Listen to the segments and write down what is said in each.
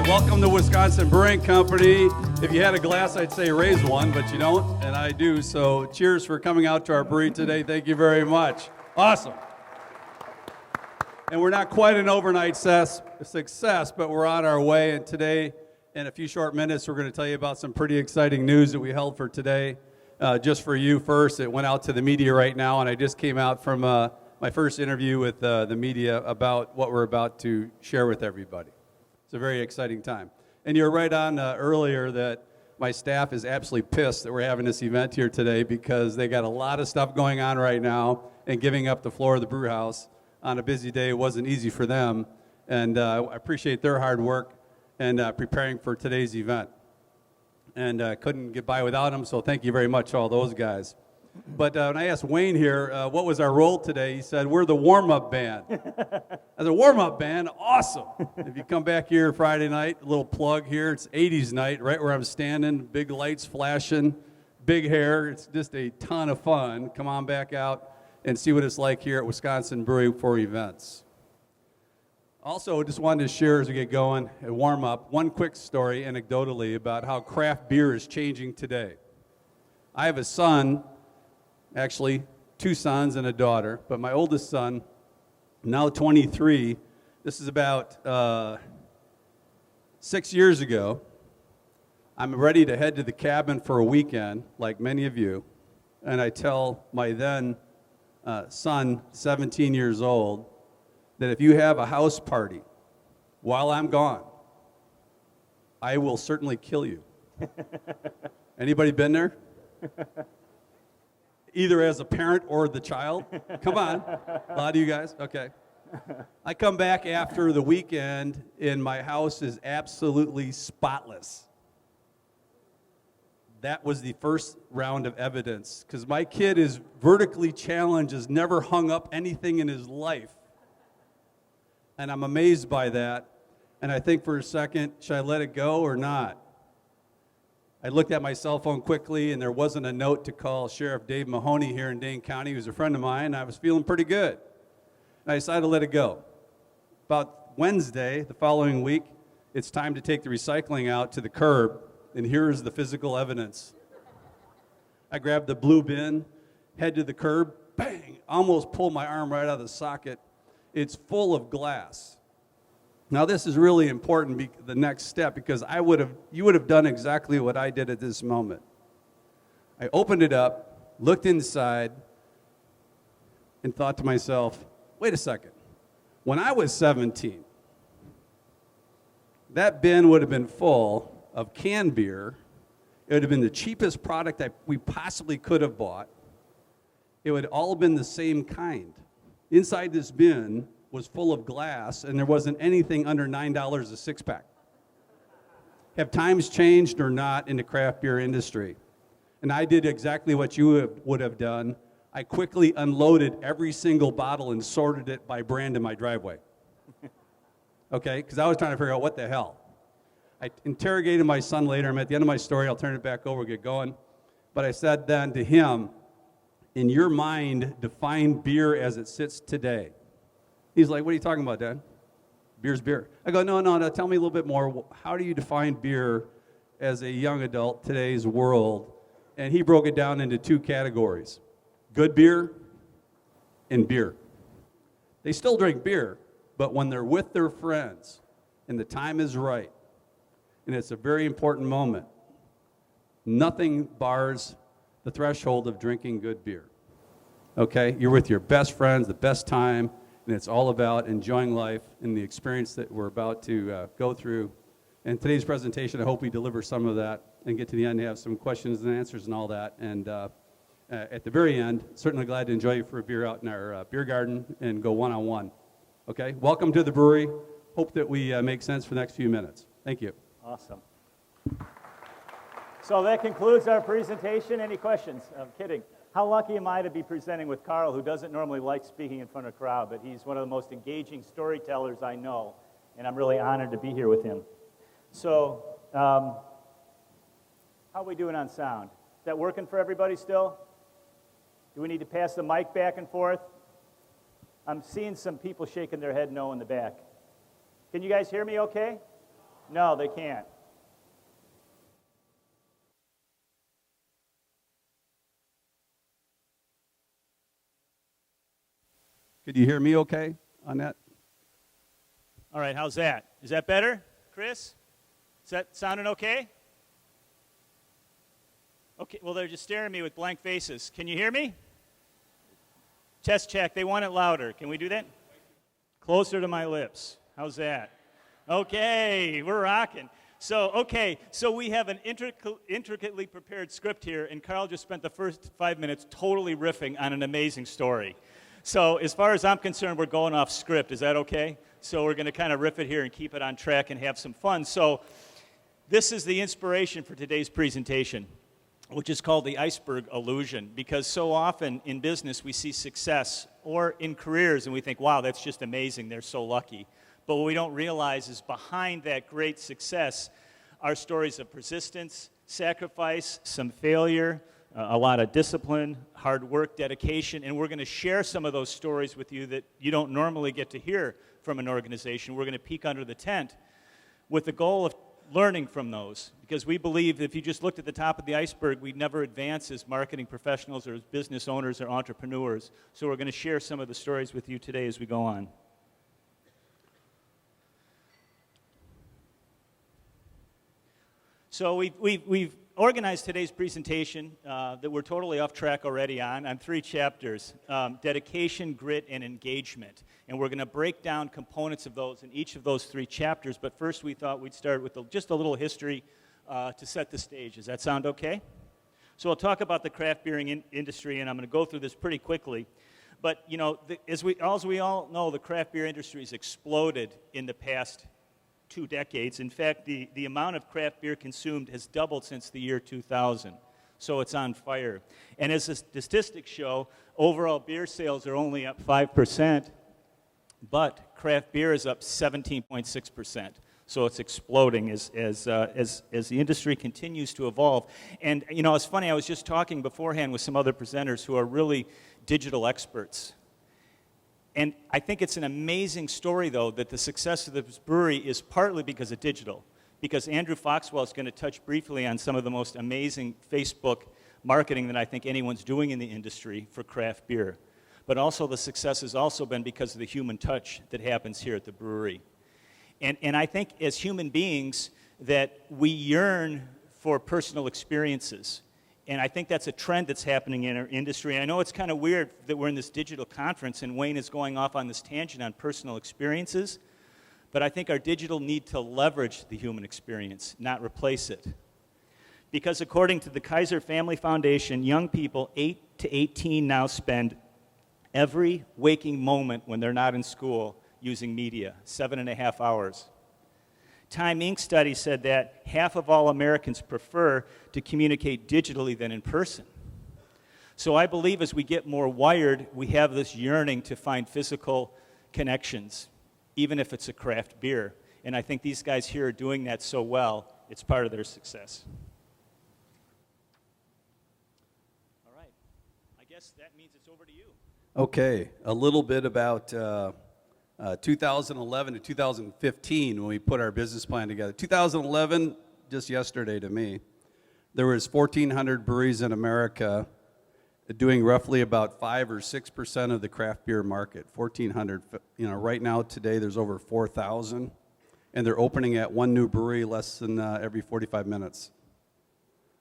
right, welcome to Wisconsin Brewing Company. If you had a glass, I'd say raise one, but you don't, and I do. So cheers for coming out to our brewery today. Thank you very much. Awesome. And we're not quite an overnight success, but we're on our way. And today, in a few short minutes, we're going to tell you about some pretty exciting news that we held for today. Just for you first, it went out to the media right now, and I just came out from my first interview with the media about what we're about to share with everybody. It's a very exciting time. And you're right on earlier that my staff is absolutely pissed that we're having this event here today because they got a lot of stuff going on right now, and giving up the floor of the brew house on a busy day wasn't easy for them. And I appreciate their hard work and preparing for today's event. And couldn't get by without them, so thank you very much to all those guys. But when I asked Wayne here, what was our role today, he said, we're the warm-up band. As a warm-up band, awesome. If you come back here Friday night, a little plug here, it's 80s night, right where I'm standing, big lights flashing, big hair. It's just a ton of fun. Come on back out and see what it's like here at Wisconsin Brewing for events. Also, just wanted to share as we get going, a warm-up, one quick story anecdotally about how craft beer is changing today. I have a son, actually, 2 sons and a daughter, but my oldest son, now 23, this is about 6 years ago. I'm ready to head to the cabin for a weekend, like many of you, and I tell my then son, 17 years old, that if you have a house party while I'm gone, I will certainly kill you. Anybody been there? Either as a parent or the child? Come on. A lot of you guys? Okay. I come back after the weekend, and my house is absolutely spotless. That was the first round of evidence, because my kid is vertically challenged, has never hung up anything in his life. And I'm amazed by that. And I think for a second, should I let it go or not? I looked at my cell phone quickly, and there wasn't a note to call Sheriff Dave Mahoney here in Dane County, who's a friend of mine, and I was feeling pretty good. And I decided to let it go. About Wednesday, the following week, it's time to take the recycling out to the curb, and here's the physical evidence. I grabbed the blue bin, head to the curb, bang, almost pulled my arm right out of the socket. It's full of glass. Now this is really important, the next step, because you would have done exactly what I did at this moment. I opened it up, looked inside, and thought to myself, wait a second. When I was 17, that bin would have been full of canned beer. It would have been the cheapest product that we possibly could have bought. It would all have been the same kind. Inside this bin was full of glass, and there wasn't anything under $9 a six-pack. Have times changed or not in the craft beer industry? And I did exactly what you would have done. I quickly unloaded every single bottle and sorted it by brand in my driveway. Okay, because I was trying to figure out what the hell. I interrogated my son later. I'm at the end of my story. I'll turn it back over, get going. But I said then to him, in your mind, define beer as it sits today. He's like, what are you talking about, Dad? Beer's beer. I go, no, tell me a little bit more. How do you define beer as a young adult, today's world? And he broke it down into 2 categories, good beer and beer. They still drink beer, but when they're with their friends and the time is right, and it's a very important moment, nothing bars the threshold of drinking good beer. Okay? You're with your best friends, the best time, and it's all about enjoying life and the experience that we're about to go through. And today's presentation, I hope we deliver some of that and get to the end and have some questions and answers and all that. And at the very end, certainly glad to enjoy you for a beer out in our beer garden and go one-on-one. Okay? Welcome to the brewery. Hope that we make sense for the next few minutes. Thank you. Awesome. So that concludes our presentation. Any questions? I'm kidding. How lucky am I to be presenting with Carl, who doesn't normally like speaking in front of a crowd, but he's one of the most engaging storytellers I know, and I'm really honored to be here with him. So, how are we doing on sound? Is that working for everybody still? Do we need to pass the mic back and forth? I'm seeing some people shaking their head no in the back. Can you guys hear me okay? No, they can't. Could you hear me okay on that? All right, how's that? Is that better, Chris? Is that sounding okay? Okay, well, they're just staring at me with blank faces. Can you hear me? Test check. They want it louder. Can we do that? Closer to my lips. How's that? Okay, we're rocking. So we have an intricately prepared script here, and Carl just spent the first 5 minutes totally riffing on an amazing story. So as far as I'm concerned, we're going off script. Is that okay? So we're going to kind of riff it here and keep it on track and have some fun. So this is the inspiration for today's presentation, which is called the iceberg illusion, because so often in business we see success or in careers and we think, wow, that's just amazing, they're so lucky. But what we don't realize is behind that great success are stories of persistence, sacrifice, some failure, a lot of discipline, hard work, dedication, and we're going to share some of those stories with you that you don't normally get to hear from an organization. We're going to peek under the tent with the goal of learning from those, because we believe if you just looked at the top of the iceberg, we'd never advance as marketing professionals or as business owners or entrepreneurs. So we're going to share some of the stories with you today as we go on. So we've organized today's presentation that we're totally off track already on 3 chapters, dedication, grit, and engagement. And we're going to break down components of those in each of those 3 chapters. But first we thought we'd start with just a little history to set the stage. Does that sound okay? So I'll talk about the craft beer industry, and I'm going to go through this pretty quickly. But, you know, as we all know, the craft beer industry has exploded in the past 2 decades. In fact, the amount of craft beer consumed has doubled since the year 2000. So it's on fire. And as the statistics show, overall beer sales are only up 5%, but craft beer is up 17.6%. So it's exploding as the industry continues to evolve. And, you know, it's funny, I was just talking beforehand with some other presenters who are really digital experts. And I think it's an amazing story, though, that the success of this brewery is partly because of digital. Because Andrew Foxwell is going to touch briefly on some of the most amazing Facebook marketing that I think anyone's doing in the industry for craft beer. But also the success has also been because of the human touch that happens here at the brewery. And I think as human beings that we yearn for personal experiences. And I think that's a trend that's happening in our industry. I know it's kind of weird that we're in this digital conference and Wayne is going off on this tangent on personal experiences, but I think our digital need to leverage the human experience, not replace it. Because according to the Kaiser Family Foundation, young people 8 to 18 now spend every waking moment when they're not in school using media, 7.5 hours. Time Inc. study said that half of all Americans prefer to communicate digitally than in person. So I believe as we get more wired, we have this yearning to find physical connections, even if it's a craft beer. And I think these guys here are doing that so well, it's part of their success. All right. I guess that means it's over to you. Okay, a little bit about 2011 to 2015 when we put our business plan together. 2011, just yesterday to me, there was 1,400 breweries in America doing roughly about 5 or 6% of the craft beer market. 1,400. You know, right now today there's over 4,000, and they're opening at one new brewery less than every 45 minutes.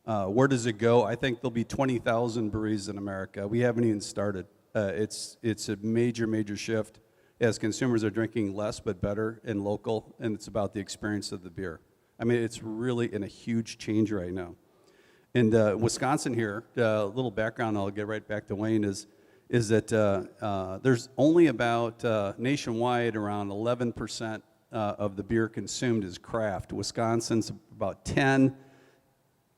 Where does it go? I think there'll be 20,000 breweries in America. We haven't even started. It's a major shift as consumers are drinking less but better and local, and it's about the experience of the beer. I mean, it's really in a huge change right now. And Wisconsin here, a little background, I'll get right back to Wayne, is that there's only about nationwide around 11% of the beer consumed is craft. Wisconsin's about 10.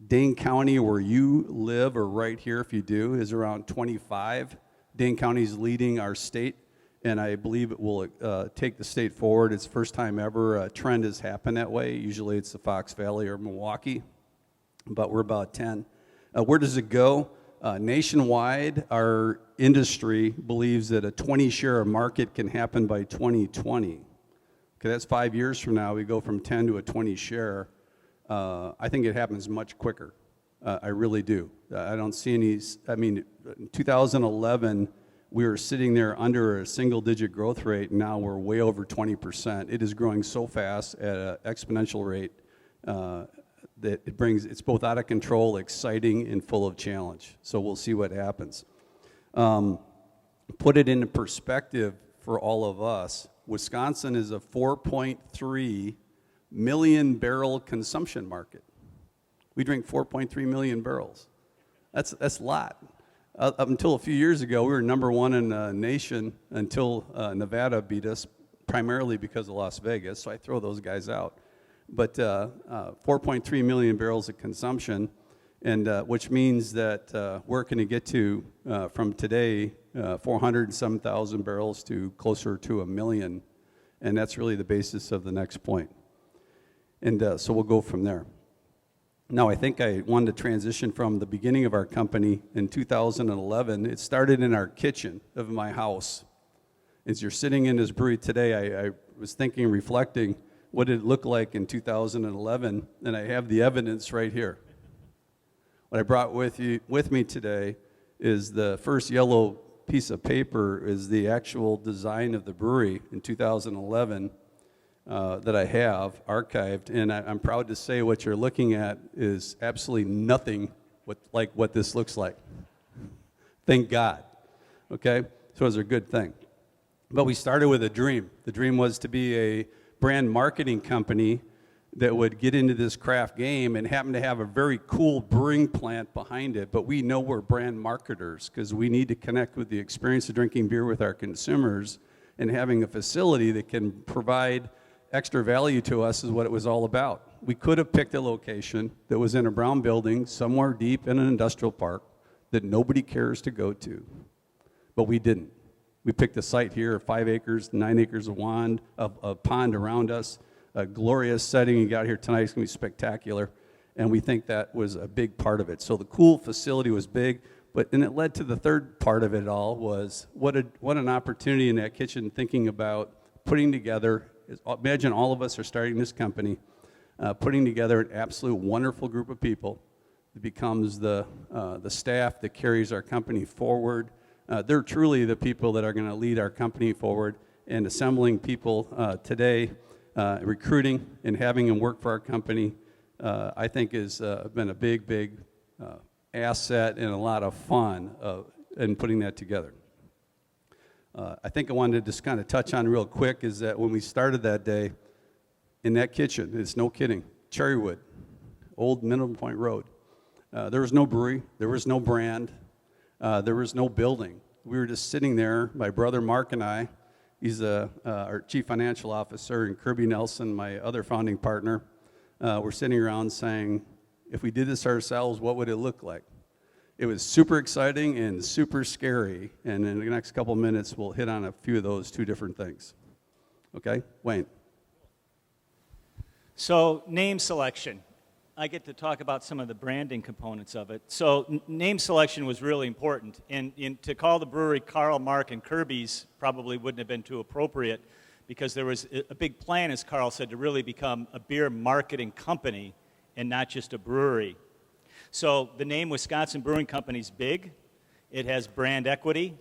Dane County, where you live, or right here if you do, is around 25. Dane County's leading our state, and I believe it will take the state forward. It's the first time ever a trend has happened that way. Usually it's the Fox Valley or Milwaukee, but we're about 10. Where does it go? Nationwide, our industry believes that a 20 share of market can happen by 2020. Okay, that's 5 years from now. We go from 10 to a 20 share. I think it happens much quicker. I really do. I don't see any. I mean, in 2011, we were sitting there under a single-digit growth rate. And now we're way over 20%. It is growing so fast at an exponential rate that it's both out of control, exciting, and full of challenge. So we'll see what happens. Put it into perspective for all of us. Wisconsin is a 4.3 million barrel consumption market. We drink 4.3 million barrels. That's a lot. Up until a few years ago, we were number one in the nation until Nevada beat us, primarily because of Las Vegas, so I throw those guys out. But 4.3 million barrels of consumption, and which means that we're going to get to, from today, 407,000 barrels to closer to 1 million, and that's really the basis of the next point. And so we'll go from there. Now, I think I wanted to transition from the beginning of our company in 2011. It started in our kitchen of my house. As you're sitting in this brewery today, I was thinking, reflecting, what did it look like in 2011? And I have the evidence right here. What I brought with me today is the first yellow piece of paper is the actual design of the brewery in 2011 that I have archived, and I'm proud to say what you're looking at is absolutely nothing like what this looks like. Thank God. Okay? So it's a good thing. But we started with a dream. The dream was to be a brand marketing company that would get into this craft game and happen to have a very cool brewing plant behind it. But we know we're brand marketers because we need to connect with the experience of drinking beer with our consumers, and having a facility that can provide extra value to us is what it was all about. We could have picked a location that was in a brown building somewhere deep in an industrial park that nobody cares to go to, but we didn't. We picked a site here, 5 acres, 9 acres of pond around us, a glorious setting. You got here tonight, it's going to be spectacular, and we think that was a big part of it. So the cool facility was big, and it led to the third part of it all was what an opportunity in that kitchen, thinking about putting together. Imagine all of us are starting this company, putting together an absolute wonderful group of people that becomes the staff that carries our company forward. They're truly the people that are going to lead our company forward, and assembling people today, recruiting and having them work for our company, I think has been a big asset and a lot of fun in putting that together. I think I wanted to just kind of touch on real quick is that when we started that day in that kitchen, it's no kidding, Cherrywood, old Minimum Point Road. There was no brewery, there was no brand, there was no building. We were just sitting there, my brother Mark and I, he's our chief financial officer, and Kirby Nelson, my other founding partner, we're sitting around saying, if we did this ourselves, what would it look like? It was super exciting and super scary, and in the next couple minutes, we'll hit on a few of those two different things. Okay, Wayne. So, name selection. I get to talk about some of the branding components of it. So, name selection was really important, and to call the brewery Carl, Mark, and Kirby's probably wouldn't have been too appropriate, because there was a big plan, as Carl said, to really become a beer marketing company and not just a brewery. So the name Wisconsin Brewing Company is big. It has brand equity,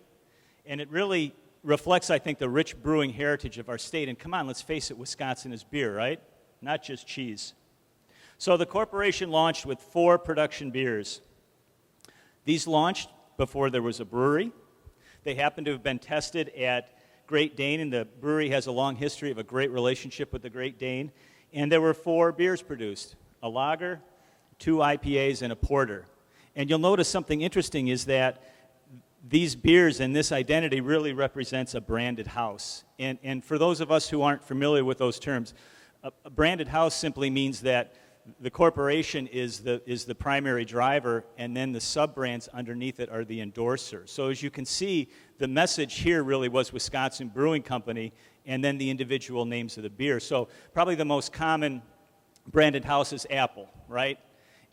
and it really reflects, I think, the rich brewing heritage of our state. And come on, let's face it, Wisconsin is beer, right? Not just cheese. So the corporation launched with 4 production beers. These launched before there was a brewery. They happen to have been tested at Great Dane, and the brewery has a long history of a great relationship with the Great Dane. And there were 4 beers produced, a lager, 2 IPAs, and a porter. And you'll notice something interesting is that these beers and this identity really represents a branded house. And for those of us who aren't familiar with those terms, a branded house simply means that the corporation is the primary driver, and then the sub-brands underneath it are the endorsers. So as you can see, the message here really was Wisconsin Brewing Company, and then the individual names of the beer. So probably the most common branded house is Apple, right?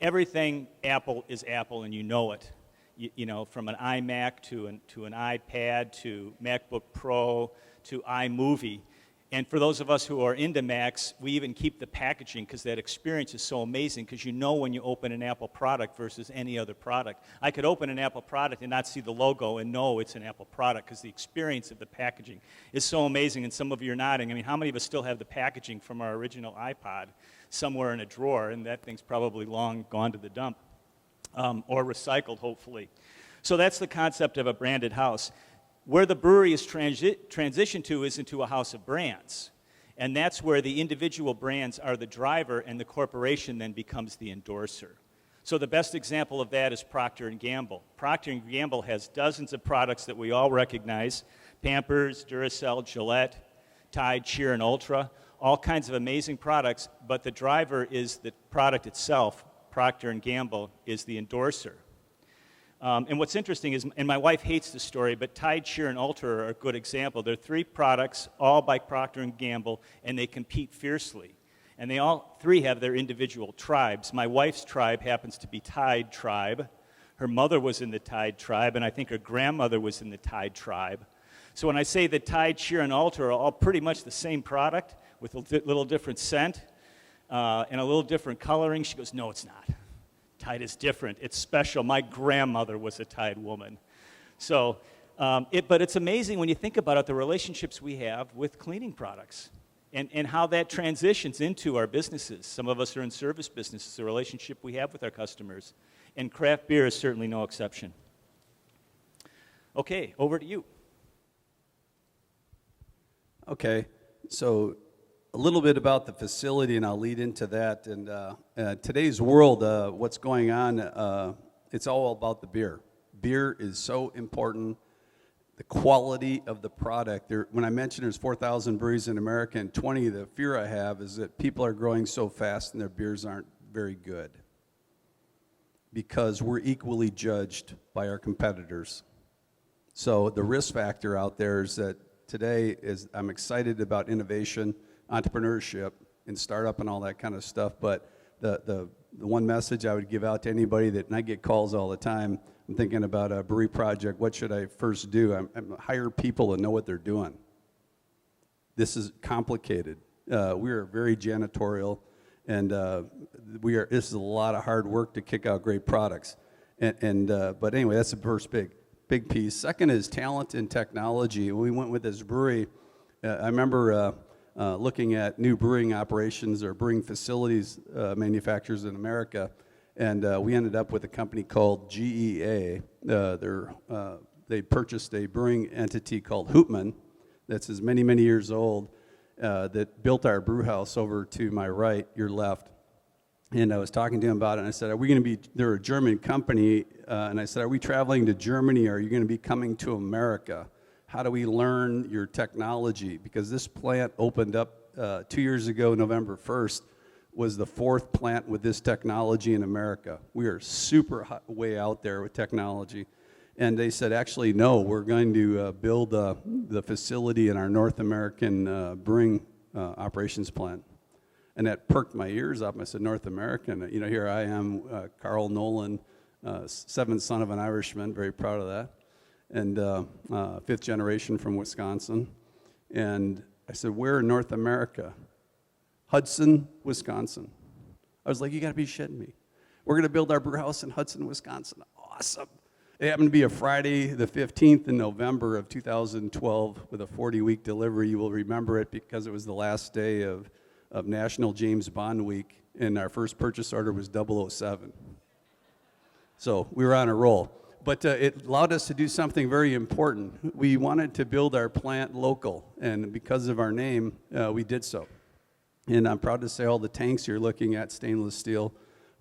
Everything Apple is Apple, and you know it. You know, from an iMac to an iPad to MacBook Pro to iMovie. And for those of us who are into Macs, we even keep the packaging because that experience is so amazing because you know when you open an Apple product versus any other product. I could open an Apple product and not see the logo and know it's an Apple product because the experience of the packaging is so amazing, and some of you are nodding. I mean, how many of us still have the packaging from our original iPod somewhere in a drawer, and that thing's probably long gone to the dump or recycled, hopefully. So that's the concept of a branded house. Where the brewery is transitioned to is into a house of brands. And that's where the individual brands are the driver and the corporation then becomes the endorser. So the best example of that is Procter & Gamble. Procter & Gamble has dozens of products that we all recognize: Pampers, Duracell, Gillette, Tide, Cheer, and Ultra, all kinds of amazing products, but the driver is the product itself. Procter & Gamble is the endorser. And what's interesting is, and my wife hates this story, but Tide, Cheer, and Ultra are a good example. They're 3 products, all by Procter & Gamble, and they compete fiercely. And they all 3 have their individual tribes. My wife's tribe happens to be Tide Tribe. Her mother was in the Tide Tribe, and I think her grandmother was in the Tide Tribe. So when I say that Tide, Cheer, and Ultra are all pretty much the same product with a little different scent and a little different coloring, she goes, no, it's not. Tide is different. It's special. My grandmother was a Tide woman. So, but it's amazing when you think about it, the relationships we have with cleaning products and how that transitions into our businesses. Some of us are in service businesses, the relationship we have with our customers. And craft beer is certainly no exception. Okay, over to you. Okay, so a little bit about the facility, and I'll lead into that. And today's world, what's going on, it's all about the beer. Beer is so important. The quality of the product. When I mentioned there's 4,000 breweries in America, and 20, the fear I have is that people are growing so fast and their beers aren't very good because we're equally judged by our competitors. So the risk factor out there is that today I'm excited about innovation, entrepreneurship, and startup and all that kind of stuff, but the one message I would give out to anybody and I get calls all the time, I'm thinking about a brewery project, what should I first do? I'm hire people to know what they're doing. This is complicated. We are very janitorial, and this is a lot of hard work to kick out great products. But anyway, that's the first big piece. Second is talent and technology. When we went with this brewery, I remember looking at new brewing operations or brewing facilities manufacturers in America, and we ended up with a company called GEA. They purchased a brewing entity called Hoopman that's as many years old that built our brew house over to my right, your left. And I was talking to him about it, and I said, they're a German company, and I said, are we traveling to Germany, or are you going to be coming to America? How do we learn your technology? Because this plant opened up 2 years ago, November 1st, was the 4th plant with this technology in America. We are super way out there with technology. And they said, actually, no, we're going to build the facility in our North American brewing operations plant. And that perked my ears up. I said, North American. Here I am, Carl Nolan, 7th son of an Irishman, very proud of that. And 5th generation from Wisconsin. And I said, where in North America? Hudson, Wisconsin. I was like, you got to be shitting me. We're going to build our brew house in Hudson, Wisconsin. Awesome. It happened to be a Friday, the 15th in November of 2012 with a 40-week delivery. You will remember it because it was the last day of National James Bond Week, and our first purchase order was 007. So we were on a roll. But it allowed us to do something very important. We wanted to build our plant local, and because of our name, we did so. And I'm proud to say all the tanks you're looking at, stainless steel,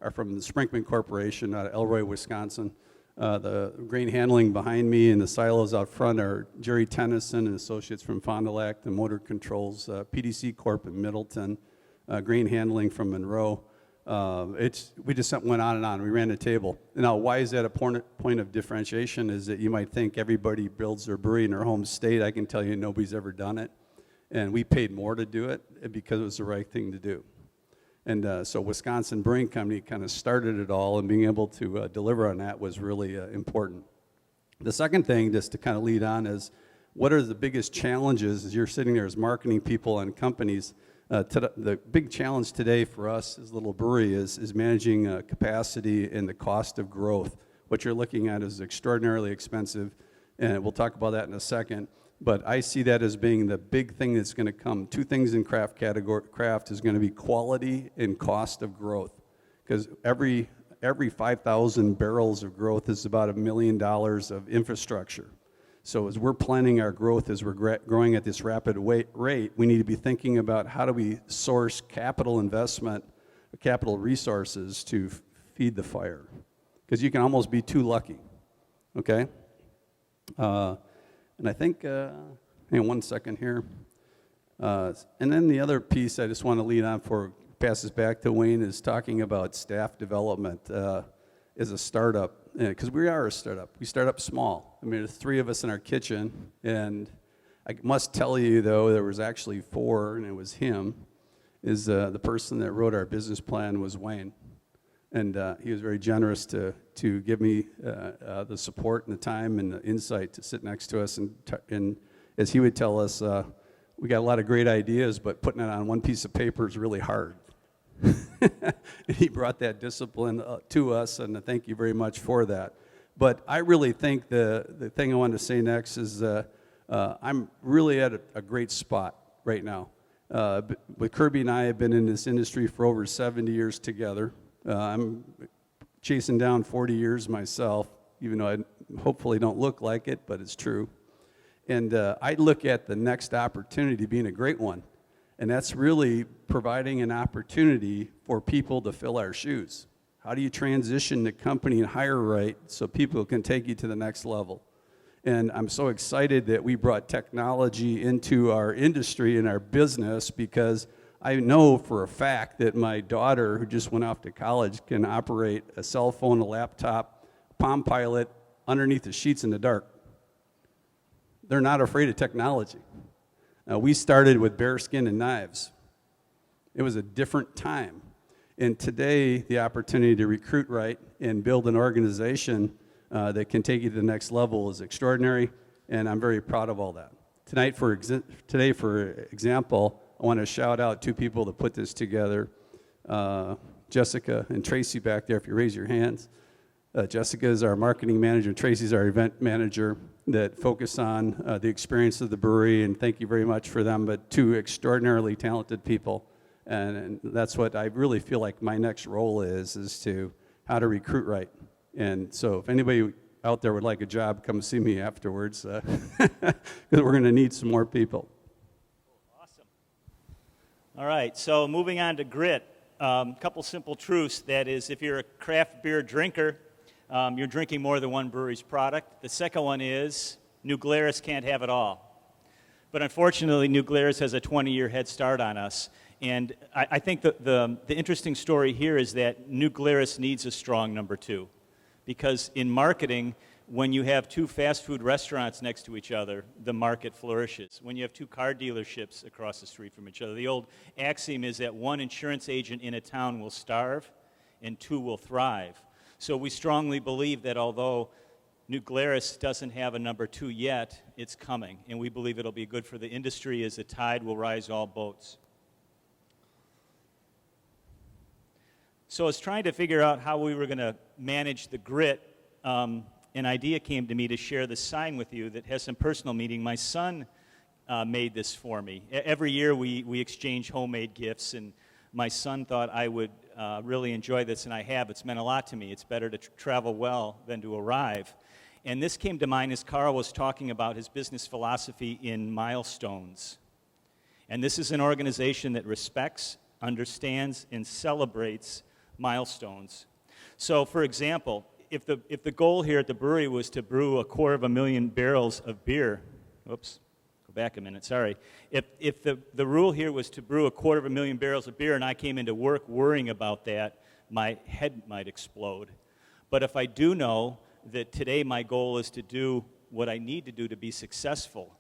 are from the Sprinkman Corporation out of Elroy, Wisconsin. The grain handling behind me and the silos out front are Jerry Tennyson and associates from Fond du Lac. The motor controls, PDC Corp in Middleton, grain handling from Monroe. We just went on and on. We ran the table. Now, why is that a point of differentiation? Is that you might think everybody builds their brewery in their home state. I can tell you nobody's ever done it. And we paid more to do it because it was the right thing to do. And so Wisconsin Brewing Company kind of started it all, and being able to deliver on that was really important. The second thing, just to kind of lead on, is what are the biggest challenges as you're sitting there as marketing people and companies? The big challenge today for us as a little brewery is managing capacity and the cost of growth. What you're looking at is extraordinarily expensive, and we'll talk about that in a second. But I see that as being the big thing that's going to come. Two things in craft is going to be quality and cost of growth, because every 5,000 barrels of growth is about $1 million of infrastructure. So as we're planning our growth, as we're growing at this rapid rate, we need to be thinking about how do we source capital investment, capital resources to feed the fire, because you can almost be too lucky, okay? And I think, hang on 1 second here. And then the other piece I just want to lead on for, pass this back to Wayne, is talking about staff development as a startup. Because we are a startup. We start up small. I mean, there's 3 of us in our kitchen, and I must tell you, though, there was actually 4, and it was him, is the person that wrote our business plan was Wayne. And he was very generous to give me the support and the time and the insight to sit next to us. And as he would tell us, we got a lot of great ideas, but putting it on one piece of paper is really hard. He brought that discipline to us, and thank you very much for that. But I really think the thing I wanted to say next is I'm really at a great spot right now. But Kirby and I have been in this industry for over 70 years together. I'm chasing down 40 years myself, even though I hopefully don't look like it, but it's true. And I look at the next opportunity being a great one. And that's really providing an opportunity for people to fill our shoes. How do you transition the company and hire right so people can take you to the next level? And I'm so excited that we brought technology into our industry and our business, because I know for a fact that my daughter, who just went off to college, can operate a cell phone, a laptop, Palm Pilot underneath the sheets in the dark. They're not afraid of technology. We started with bearskin and knives. It was a different time. And today, the opportunity to recruit right and build an organization that can take you to the next level is extraordinary, and I'm very proud of all that. Today, for example, I want to shout out 2 people that put this together, Jessica and Tracy back there, if you raise your hands. Jessica is our marketing manager, Tracy's our event manager, that focus on the experience of the brewery, and thank you very much for them, but 2 extraordinarily talented people. And that's what I really feel like my next role is to how to recruit right. And so if anybody out there would like a job, come see me afterwards, because we're going to need some more people. Awesome. All right, so moving on to grit, a couple simple truths. That is, if you're a craft beer drinker, you're drinking more than one brewery's product. The second one is New Glarus can't have it all. But unfortunately, New Glarus has a 20-year head start on us. And I think the interesting story here is that New Glarus needs a strong number 2. Because in marketing, when you have 2 fast food restaurants next to each other, the market flourishes. When you have 2 car dealerships across the street from each other, the old axiom is that 1 insurance agent in a town will starve and 2 will thrive. So we strongly believe that although New Glarus doesn't have a number 2 yet, it's coming. And we believe it'll be good for the industry, as the tide will rise all boats. So I was trying to figure out how we were going to manage the grit. An idea came to me to share this sign with you that has some personal meaning. My son made this for me. Every year we exchange homemade gifts, and my son thought I would really enjoy this, and I have. It's meant a lot to me. It's better to travel well than to arrive. And this came to mind as Carl was talking about his business philosophy in milestones. And this is an organization that respects, understands, and celebrates milestones. So, for example, if the goal here at the brewery was to brew 250,000 barrels of beer, oops, go back a minute, sorry. If the rule here was to brew 250,000 barrels of beer and I came into work worrying about that, my head might explode. But if I do know that today my goal is to do what I need to do to be successful,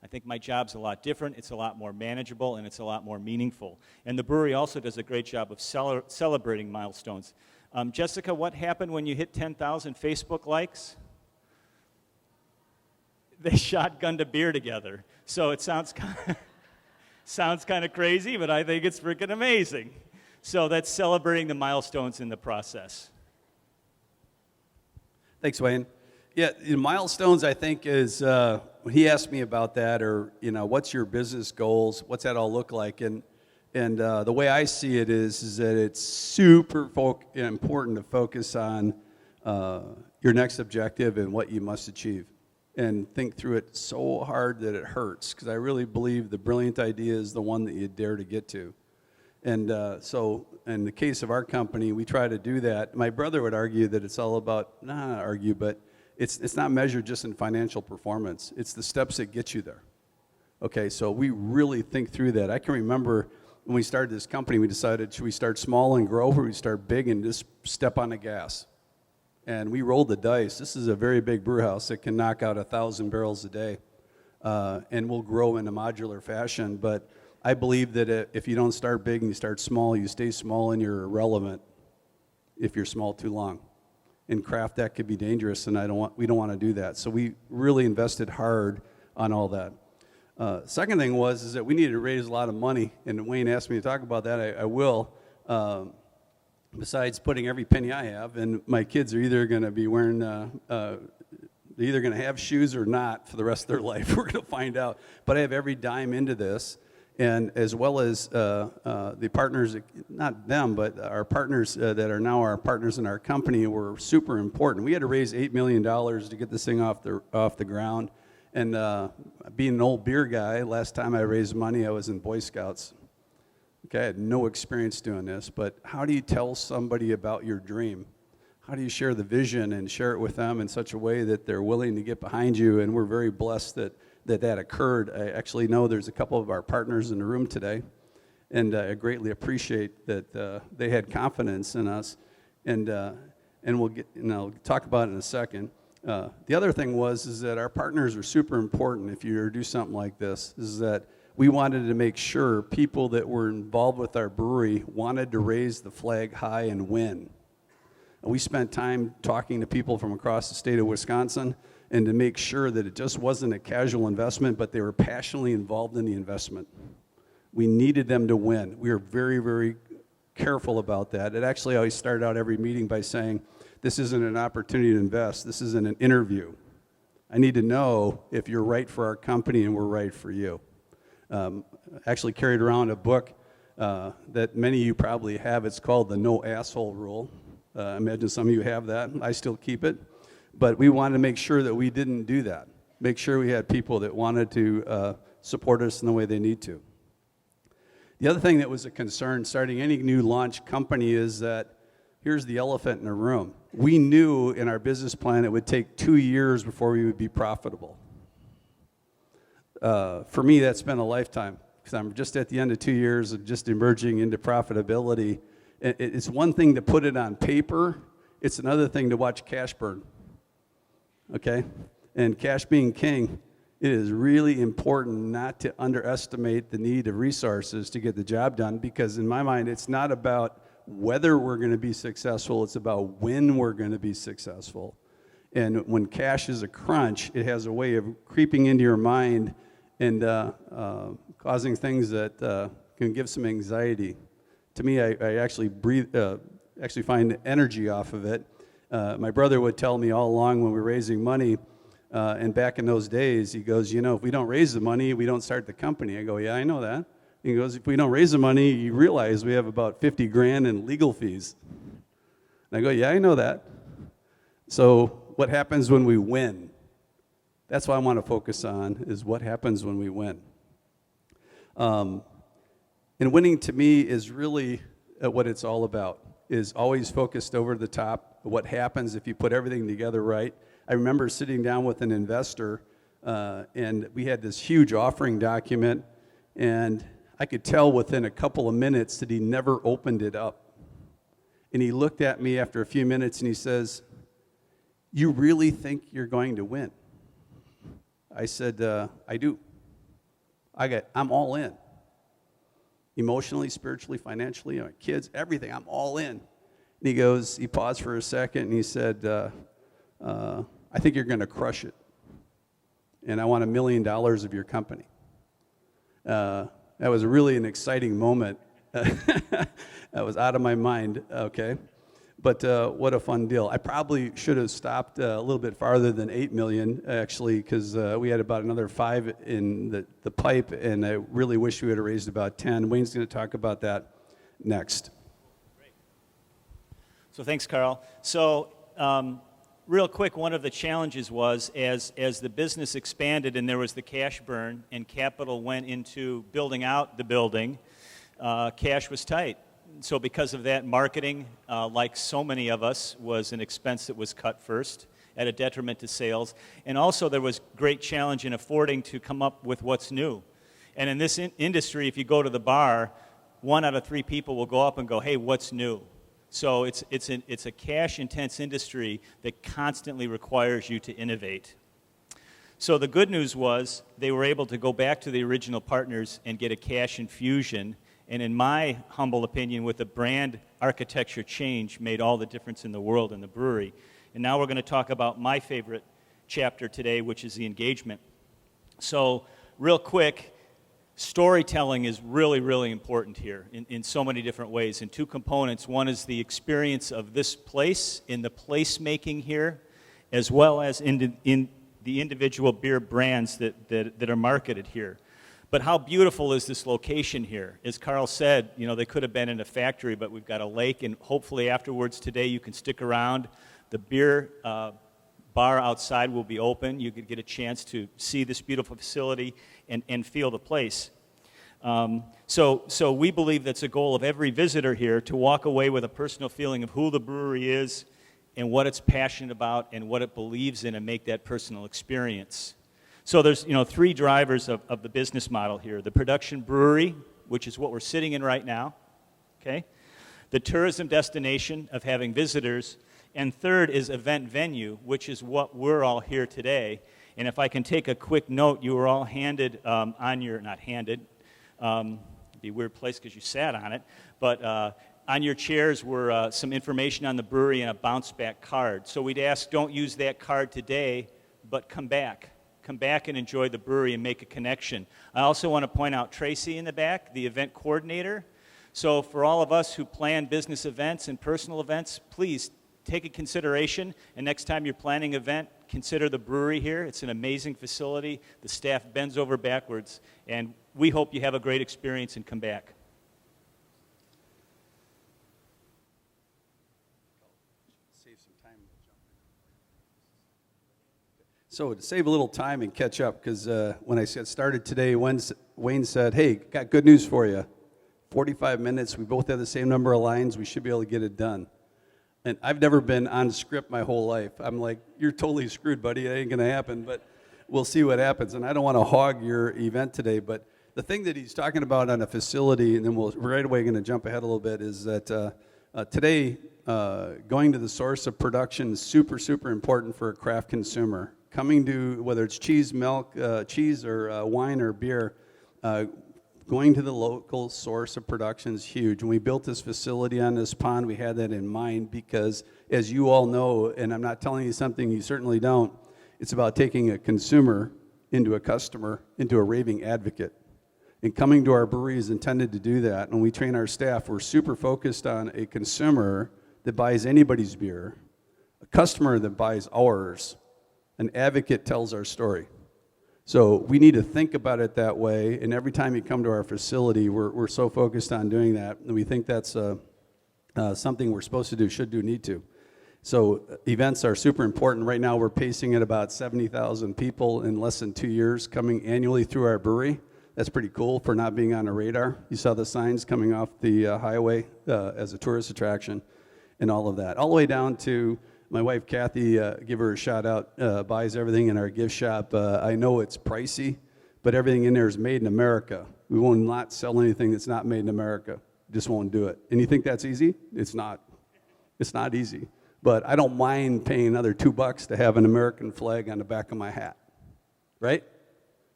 I think my job's a lot different, it's a lot more manageable, and it's a lot more meaningful. And the brewery also does a great job of celebrating milestones. Jessica, what happened when you hit 10,000 Facebook likes? they shotgunned a beer together. So it sounds kind of crazy, but I think it's freaking amazing. So that's celebrating the milestones in the process. Thanks, Wayne. Yeah, milestones, I think, is when he asked me about that, or what's your business goals? What's that all look like? And the way I see it is that it's super important to focus on your next objective and what you must achieve, and think through it so hard that it hurts. Because I really believe the brilliant idea is the one that you dare to get to. And so in the case of our company, we try to do that. My brother would argue that it's all about, not argue, but it's not measured just in financial performance. It's the steps that get you there. Okay, so we really think through that. I can remember when we started this company, we decided, should we start small and grow, or we start big and just step on the gas? And we rolled the dice. This is a very big brew house that can knock out 1,000 barrels a day, and we'll grow in a modular fashion. But I believe that if you don't start big and you start small, you stay small and you're irrelevant if you're small too long. In craft, that could be dangerous, and we don't want to do that. So we really invested hard on all that. Second thing is that we needed to raise a lot of money, and Wayne asked me to talk about that. I will. Besides putting every penny I have, and my kids are either going to be wearing, they're either going to have shoes or not for the rest of their life. We're going to find out. But I have every dime into this, and as well as the partners, not them, but our partners that are now our partners in our company were super important. We had to raise $8 million to get this thing off the ground. And being an old beer guy, last time I raised money, I was in Boy Scouts. Okay, I had no experience doing this, but how do you tell somebody about your dream? How do you share the vision and share it with them in such a way that they're willing to get behind you? And we're very blessed that occurred. I actually know there's a couple of our partners in the room today, and I greatly appreciate that they had confidence in us. And we'll talk about it in a second. The other thing is that our partners are super important if you do something like this, is that we wanted to make sure people that were involved with our brewery wanted to raise the flag high and win. And we spent time talking to people from across the state of Wisconsin, and to make sure that it just wasn't a casual investment, but they were passionately involved in the investment. We needed them to win. We were very, very careful about that. It actually always started out every meeting by saying, this isn't an opportunity to invest, this isn't an interview. I need to know if you're right for our company and we're right for you. Actually carried around a book that many of you probably have. It's called the No Asshole Rule. I imagine some of you have that. I still keep it. But we wanted to make sure that we didn't do that. Make sure we had people that wanted to support us in the way they need to. The other thing that was a concern starting any new launch company is that here's the elephant in the room. We knew in our business plan it would take 2 years before we would be profitable. For me, that's been a lifetime, because I'm just at the end of 2 years of just emerging into profitability. It's one thing to put it on paper. It's another thing to watch cash burn. Okay? And cash being king, it is really important not to underestimate the need of resources to get the job done, because in my mind, it's not about whether we're going to be successful, it's about when we're going to be successful. And when cash is a crunch, it has a way of creeping into your mind and causing things that can give some anxiety. To me, I actually find energy off of it. My brother would tell me all along when we were raising money, and back in those days, he goes, if we don't raise the money, we don't start the company. I go, yeah, I know that. He goes, if we don't raise the money, you realize we have about 50 grand in legal fees. And I go, yeah, I know that. So what happens when we win? That's what I want to focus on, is what happens when we win. And winning to me is really what it's all about, is always focused over the top. What happens if you put everything together right? I remember sitting down with an investor, and we had this huge offering document, and I could tell within a couple of minutes that he never opened it up. And he looked at me after a few minutes and he says, "You really think you're going to win?" I said, I do. I'm all in. Emotionally, spiritually, financially, kids, everything, I'm all in. And he paused for a second and he said, I think you're going to crush it. and I want $1 million of your company. That was really an exciting moment. That was out of my mind, okay? But what a fun deal. I probably should have stopped a little bit farther than 8 million, actually, because we had about another 5 in the pipe, and I really wish we would have raised about 10. Wayne's going to talk about that next. Great. So thanks, Carl. So real quick, one of the challenges was as the business expanded and there was the cash burn and capital went into building out the building, cash was tight. So because of that, marketing, like so many of us, was an expense that was cut first at a detriment to sales. And also there was great challenge in affording to come up with what's new. And in this industry, if you go to the bar, 1 out of 3 people will go up and go, hey, what's new? So it's a cash-intense industry that constantly requires you to innovate. So the good news was they were able to go back to the original partners and get a cash infusion. And in my humble opinion, with the brand architecture change, made all the difference in the world in the brewery. And now we're going to talk about my favorite chapter today, which is the engagement. So real quick, storytelling is really, really important here in so many different ways. In 2 components. One is the experience of this place, in the placemaking here, as well as in the individual beer brands that are marketed here. But how beautiful is this location here? As Carl said, you know, they could have been in a factory, but we've got a lake, and hopefully afterwards today you can stick around. The beer bar outside will be open. You could get a chance to see this beautiful facility and feel the place. So we believe that's a goal of every visitor here, to walk away with a personal feeling of who the brewery is and what it's passionate about and what it believes in, and make that personal experience. So there's 3 drivers of the business model here. The production brewery, which is what we're sitting in right now, okay? The tourism destination of having visitors, and third is event venue, which is what we're all here today. And if I can take a quick note, you were all handed not handed, it'd be a weird place because you sat on it, but on your chairs were some information on the brewery and a bounce back card. So we'd ask, don't use that card today, but come back. Come back and enjoy the brewery and make a connection. I also want to point out Tracy in the back, the event coordinator. So for all of us who plan business events and personal events, please take a consideration, and next time you're planning an event, consider the brewery here. It's an amazing facility. The staff bends over backwards, and we hope you have a great experience and come back. So to save a little time and catch up, because when I started today, Wayne said, hey, got good news for you. 45 minutes, we both have the same number of lines, we should be able to get it done. And I've never been on script my whole life. I'm like, you're totally screwed, buddy, it ain't gonna happen, but we'll see what happens. And I don't wanna hog your event today, but the thing that he's talking about on a facility, and then we're right away gonna jump ahead a little bit, is that today, going to the source of production is super, super important for a craft consumer. Coming to, whether it's cheese, milk, cheese or wine or beer, going to the local source of production is huge. When we built this facility on this pond, we had that in mind because, as you all know, and I'm not telling you something you certainly don't, it's about taking a consumer into a customer, into a raving advocate. And coming to our brewery is intended to do that. When we train our staff, we're super focused on a consumer that buys anybody's beer, a customer that buys ours, an advocate tells our story. So we need to think about it that way, and every time you come to our facility, we're so focused on doing that, and we think that's something we're supposed to do, should do, need to. So events are super important. Right now we're pacing at about 70,000 people in less than 2 years coming annually through our brewery. That's pretty cool for not being on a radar. You saw the signs coming off the highway as a tourist attraction and all of that. All the way down to my wife, Kathy, give her a shout out, buys everything in our gift shop. I know it's pricey, but everything in there is made in America. We will not sell anything that's not made in America. Just won't do it. And you think that's easy? It's not. It's not easy. But I don't mind paying another $2 to have an American flag on the back of my hat, right?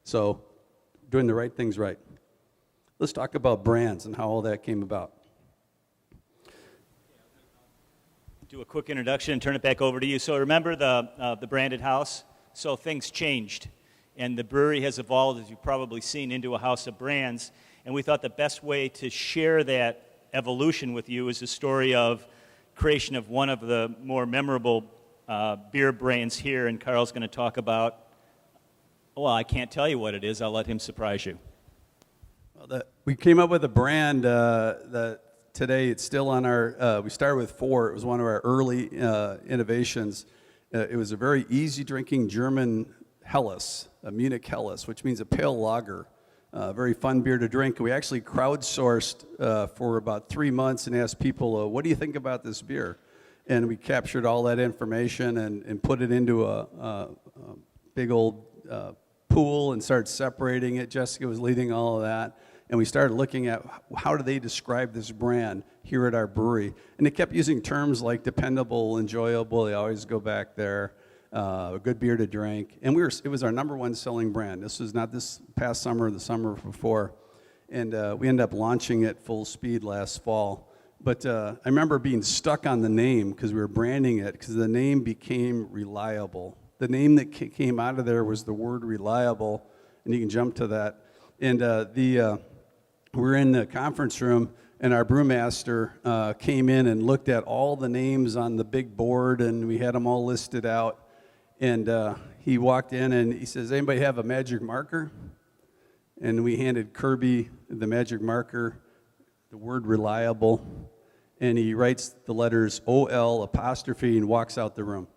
So doing the right things right. Let's talk about brands and how all that came about. Do a quick introduction and turn it back over to you. So remember the branded house? So things changed. And the brewery has evolved, as you've probably seen, into a house of brands. And we thought the best way to share that evolution with you is the story of creation of one of the more memorable beer brands here. And Carl's going to talk about, well, I can't tell you what it is. I'll let him surprise you. Well, we came up with a brand that today it's still on our, we started with 4. It was one of our early innovations. It was a very easy drinking German Helles, a Munich Helles, which means a pale lager. Very fun beer to drink. We actually crowdsourced for about 3 months and asked people, what do you think about this beer? And we captured all that information and put it into a big old pool and started separating it. Jessica was leading all of that. And we started looking at how do they describe this brand here at our brewery. And they kept using terms like dependable, enjoyable. They always go back there. A good beer to drink. And it was our number 1 selling brand. This was not this past summer, the summer before. And we ended up launching it full speed last fall. But I remember being stuck on the name because we were branding it because the name became reliable. The name that came out of there was the word reliable. And you can jump to that. And we're in the conference room, and our brewmaster came in and looked at all the names on the big board, and we had them all listed out. And he walked in, and he says, anybody have a magic marker? And we handed Kirby the magic marker, the word reliable, and he writes the letters O-L apostrophe and walks out the room.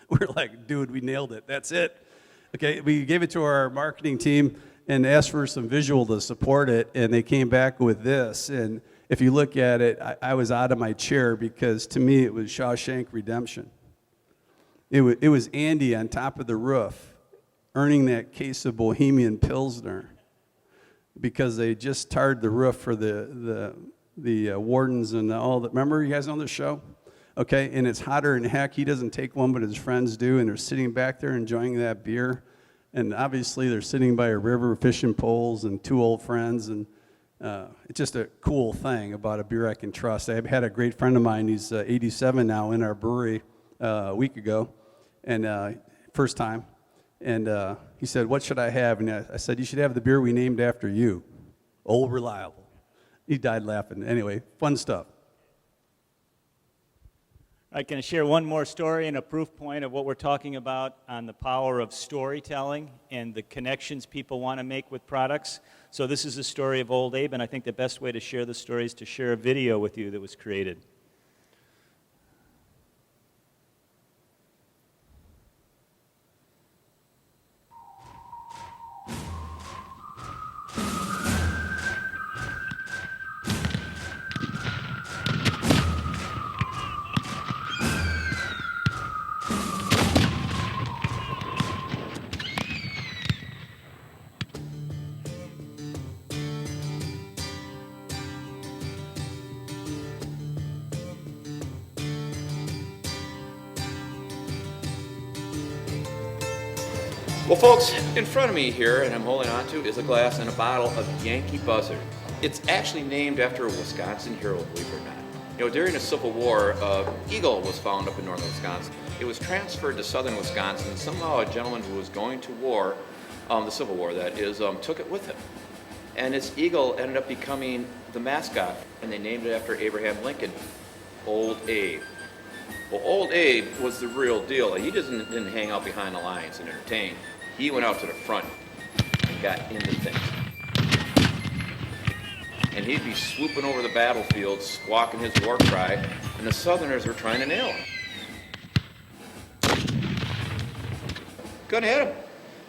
We're like, dude, we nailed it. That's it. Okay, we gave it to our marketing team and asked for some visual to support it, and they came back with this. And if you look at it, I was out of my chair because to me it was Shawshank Redemption. It was Andy on top of the roof earning that case of Bohemian Pilsner because they just tarred the roof for the wardens and all that. Remember, you guys on the show? Okay, and it's hotter than heck. He doesn't take one, but his friends do, and they're sitting back there enjoying that beer. And obviously, they're sitting by a river fishing poles and 2 old friends, and it's just a cool thing about a beer I can trust. I had a great friend of mine, he's 87 now, in our brewery a week ago, and first time. And he said, what should I have? And I said, you should have the beer we named after you, Old Reliable. He died laughing. Anyway, fun stuff. I can share one more story and a proof point of what we're talking about on the power of storytelling and the connections people want to make with products. So this is the story of Old Abe, and I think the best way to share the story is to share a video with you that was created. Well, folks, in front of me here, and I'm holding on to, is a glass and a bottle of Yankee Buzzard. It's actually named after a Wisconsin hero, believe it or not. You know, during the Civil War, eagle was found up in northern Wisconsin. It was transferred to southern Wisconsin, and somehow a gentleman who was going to war, the Civil War that is, took it with him. And this eagle ended up becoming the mascot, and they named it after Abraham Lincoln, Old Abe. Well, Old Abe was the real deal. He didn't hang out behind the lines and entertain. He went out to the front and got into things. And he'd be swooping over the battlefield, squawking his war cry, and the Southerners were trying to nail him. Couldn't hit him.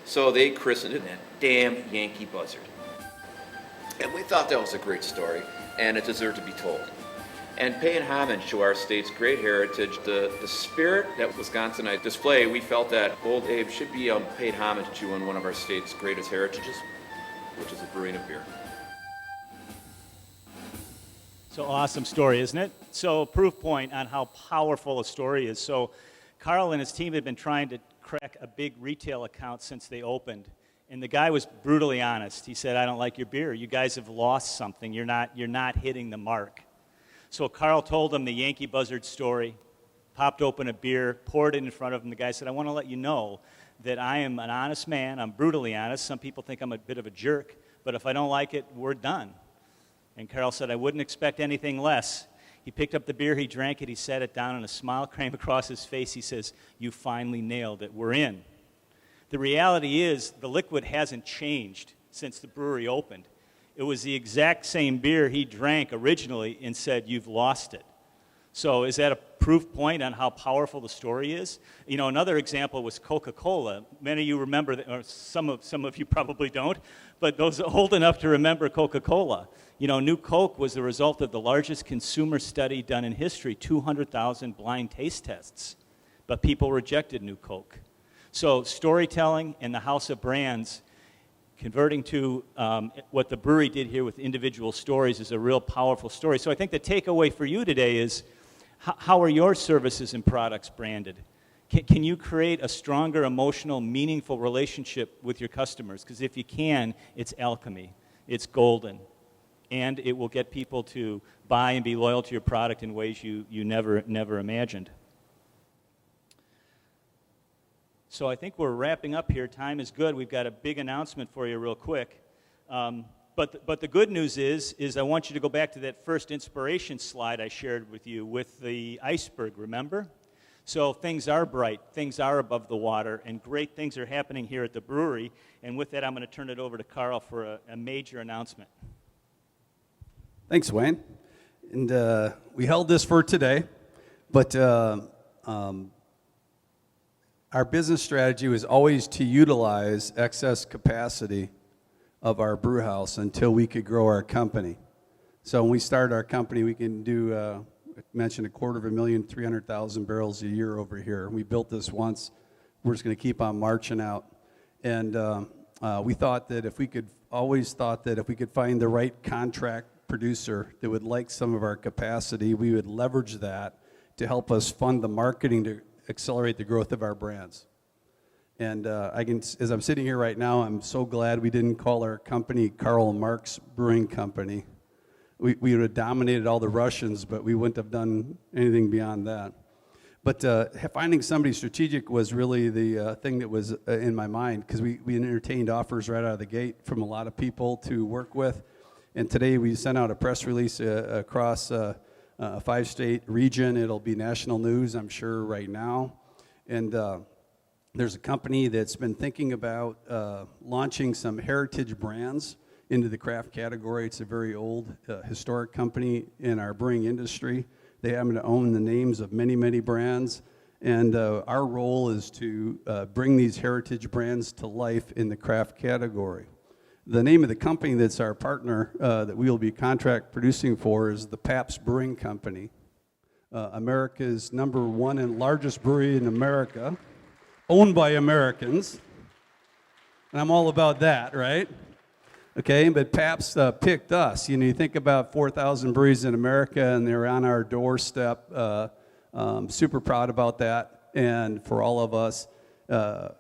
So they christened it that damn Yankee Buzzard. And we thought that was a great story, and it deserved to be told. And paying homage to our state's great heritage, the spirit that Wisconsinites display, we felt that Old Abe should be paid homage to in one of our state's greatest heritages, which is the brewing of beer. So awesome story, isn't it? So proof point on how powerful a story is. So Carl and his team had been trying to crack a big retail account since they opened. And the guy was brutally honest. He said, I don't like your beer. You guys have lost something. You're not hitting the mark. So Carl told him the Yankee Buzzard story, popped open a beer, poured it in front of him. The guy said, I want to let you know that I am an honest man. I'm brutally honest. Some people think I'm a bit of a jerk, but if I don't like it, we're done. And Carl said, I wouldn't expect anything less. He picked up the beer, he drank it, he sat it down, and a smile came across his face. He says, you finally nailed it. We're in. The reality is the liquid hasn't changed since the brewery opened. It was the exact same beer he drank originally and said, you've lost it. So is that a proof point on how powerful the story is? You know, another example was Coca-Cola. Many of you remember, or some of you probably don't, but those old enough to remember Coca-Cola. You know, New Coke was the result of the largest consumer study done in history, 200,000 blind taste tests. But people rejected New Coke. So storytelling in the house of brands, converting to what the brewery did here with individual stories is a real powerful story. So I think the takeaway for you today is, how are your services and products branded? Can you create a stronger, emotional, meaningful relationship with your customers? Because if you can, it's alchemy. It's golden. And it will get people to buy and be loyal to your product in ways you never imagined. So I think we're wrapping up here. Time is good. We've got a big announcement for you real quick. But the good news is I want you to go back to that first inspiration slide I shared with you with the iceberg, remember? So things are bright, things are above the water, and great things are happening here at the brewery. And with that, I'm going to turn it over to Carl for a major announcement. Thanks, Wayne. And we held this for today, but our business strategy was always to utilize excess capacity of our brew house until we could grow our company. So when we started our company, we can do, I mentioned 250,000, 300,000 barrels a year over here. We built this once. We're just going to keep on marching out. And we thought that if we could find the right contract producer that would like some of our capacity, we would leverage that to help us fund the marketing to accelerate the growth of our brands. And as I'm sitting here right now, I'm so glad we didn't call our company Karl Marx Brewing Company. We would have dominated all the Russians, but we wouldn't have done anything beyond that. But finding somebody strategic was really the thing that was in my mind, because we entertained offers right out of the gate from a lot of people to work with. And today we sent out a press release across a 5-state region. It'll be national news, I'm sure, right now. And there's a company that's been thinking about launching some heritage brands into the craft category. It's a very old, historic company in our brewing industry. They happen to own the names of many, many brands. And our role is to bring these heritage brands to life in the craft category. The name of the company that's our partner that we will be contract producing for is the Pabst Brewing Company, America's #1 and largest brewery in America, owned by Americans. And I'm all about that, right? Okay, but Pabst picked us. You know, you think about 4,000 breweries in America, and they're on our doorstep. Super proud about that. And for all of us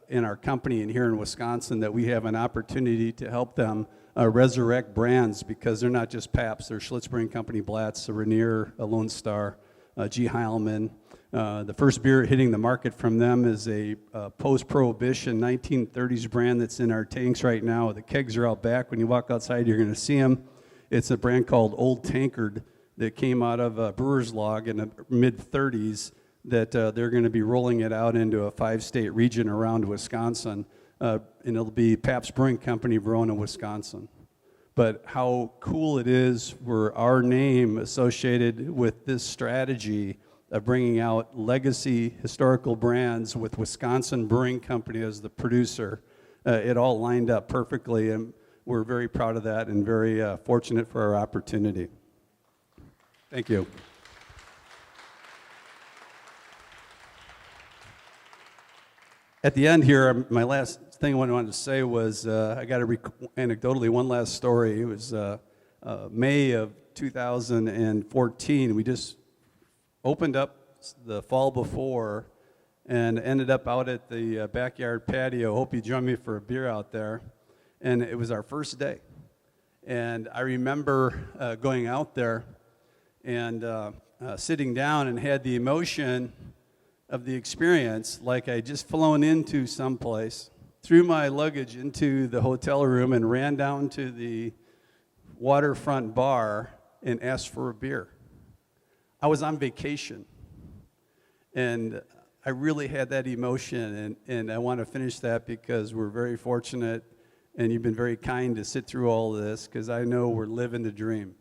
in our company and here in Wisconsin, that we have an opportunity to help them resurrect brands, because they're not just Pabst. They're Schlitz Brewing Company, Blatz, Rainier, Lone Star, G. Heilman. The first beer hitting the market from them is a post-Prohibition 1930s brand that's in our tanks right now. The kegs are out back. When you walk outside, you're going to see them. It's a brand called Old Tankard that came out of Brewer's Log in the mid-30s that they're going to be rolling it out into a 5-state region around Wisconsin. And it'll be Pabst Brewing Company, Verona, Wisconsin. But how cool it is for our name associated with this strategy of bringing out legacy historical brands with Wisconsin Brewing Company as the producer. It all lined up perfectly, and we're very proud of that and very fortunate for our opportunity. Thank you. At the end here, my last thing I wanted to say was I got anecdotally one last story. It was May of 2014. We just opened up the fall before and ended up out at the backyard patio. Hope you join me for a beer out there. And it was our first day. And I remember going out there and sitting down and had the emotion of the experience like I just flown into someplace, threw my luggage into the hotel room and ran down to the waterfront bar and asked for a beer. I was on vacation, and I really had that emotion, and I want to finish that because we're very fortunate, and you've been very kind to sit through all of this, because I know we're living the dream.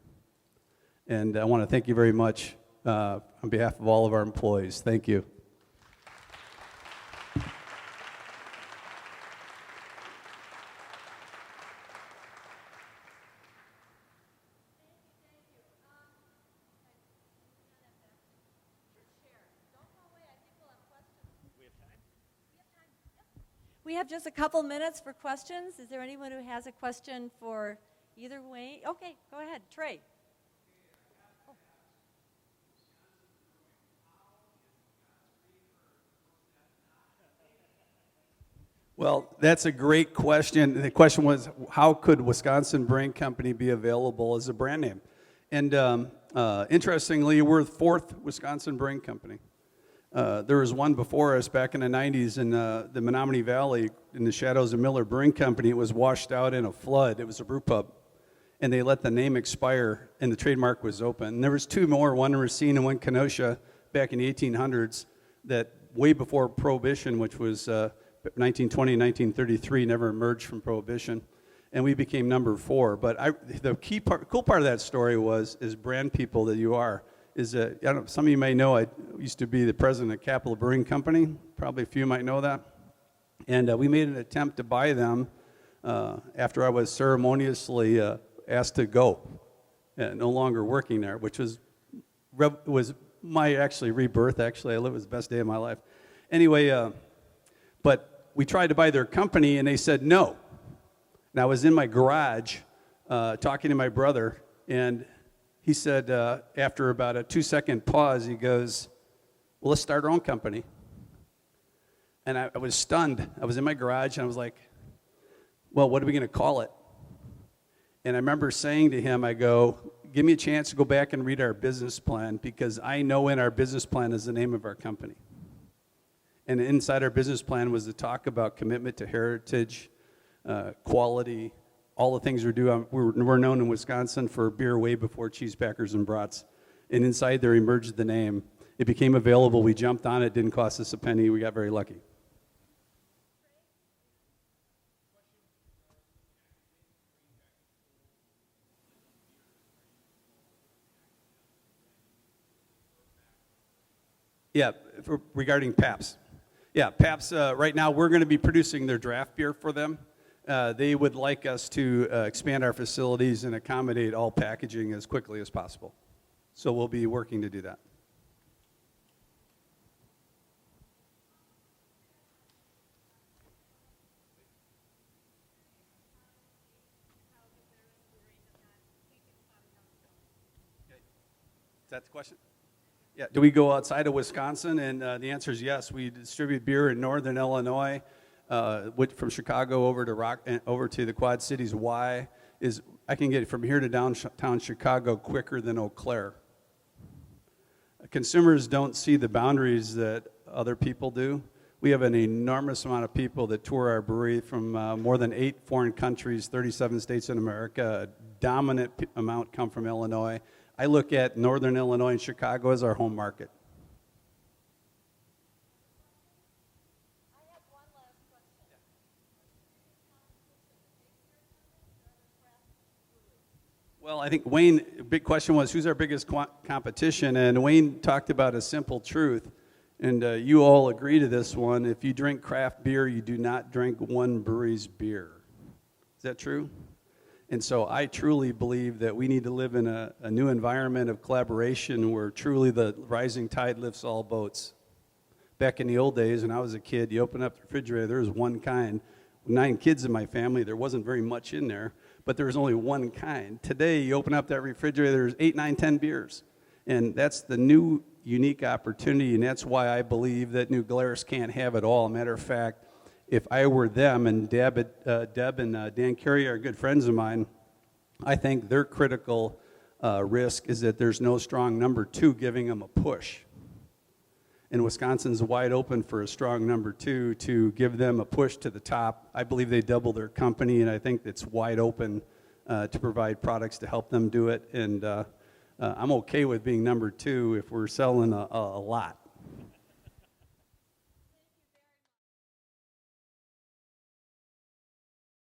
And I want to thank you very much on behalf of all of our employees. Thank you. We have just a couple minutes for questions. Is there anyone who has a question for either way? Okay, go ahead, Trey. Well, that's a great question. The question was, how could Wisconsin Brewing Company be available as a brand name? And interestingly, we're the fourth Wisconsin Brewing Company. There was one before us back in the 90s in the Menominee Valley in the shadows of Miller Brewing Company. It was washed out in a flood. It was a brew pub. And they let the name expire, and the trademark was open. And there was two more, one in Racine and one Kenosha, back in the 1800s, that way before Prohibition, which was 1920 and 1933, never emerged from Prohibition. And we became number 4. But the cool part of that story is brand people that you are. Is I don't know, some of you may know I used to be the president of Capital Brewing Company. Probably a few might know that. And we made an attempt to buy them after I was ceremoniously asked to go, no longer working there, which was my actually rebirth. Actually, it was the best day of my life. Anyway, but we tried to buy their company, and they said no. And I was in my garage talking to my brother, and he said, after about a 2-second pause, he goes, well, let's start our own company. And I was stunned. I was in my garage, and I was like, well, what are we going to call it? And I remember saying to him, I go, give me a chance to go back and read our business plan, because I know in our business plan is the name of our company. And inside our business plan was to talk about commitment to heritage, quality, all the things we're doing. We're known in Wisconsin for beer way before cheese packers and brats. And inside there emerged the name. It became available. We jumped on it. Didn't cost us a penny. We got very lucky. Yeah, regarding Pabst. Yeah, Pabst, right now we're going to be producing their draft beer for them. They would like us to expand our facilities and accommodate all packaging as quickly as possible. So we'll be working to do that. Is that the question? Yeah. Do we go outside of Wisconsin? And the answer is yes. We distribute beer in northern Illinois, from Chicago over to the Quad Cities. Why is I can get from here to downtown Chicago quicker than Eau Claire. Consumers don't see the boundaries that other people do. We have an enormous amount of people that tour our brewery from more than 8 foreign countries, 37 states in America. A dominant amount come from Illinois. I look at northern Illinois and Chicago as our home market. I have one last question. Well, I think Wayne, big question was, who's our biggest competition? And Wayne talked about a simple truth, and you all agree to this one. If you drink craft beer, you do not drink one brewery's beer. Is that true? And so I truly believe that we need to live in a new environment of collaboration where truly the rising tide lifts all boats. Back in the old days, when I was a kid, you open up the refrigerator, there was one kind. 9 kids in my family, there wasn't very much in there, but there was only one kind. Today, you open up that refrigerator, there's 8, 9, 10 beers. And that's the new unique opportunity, and that's why I believe that New Glarus can't have it all. Matter of fact, if I were them, and Deb and Dan Carey are good friends of mine, I think their critical risk is that there's no strong number 2 giving them a push. and Wisconsin's wide open for a strong number 2 to give them a push to the top. I believe they double their company, and I think it's wide open to provide products to help them do it. And I'm okay with being number 2 if we're selling a lot.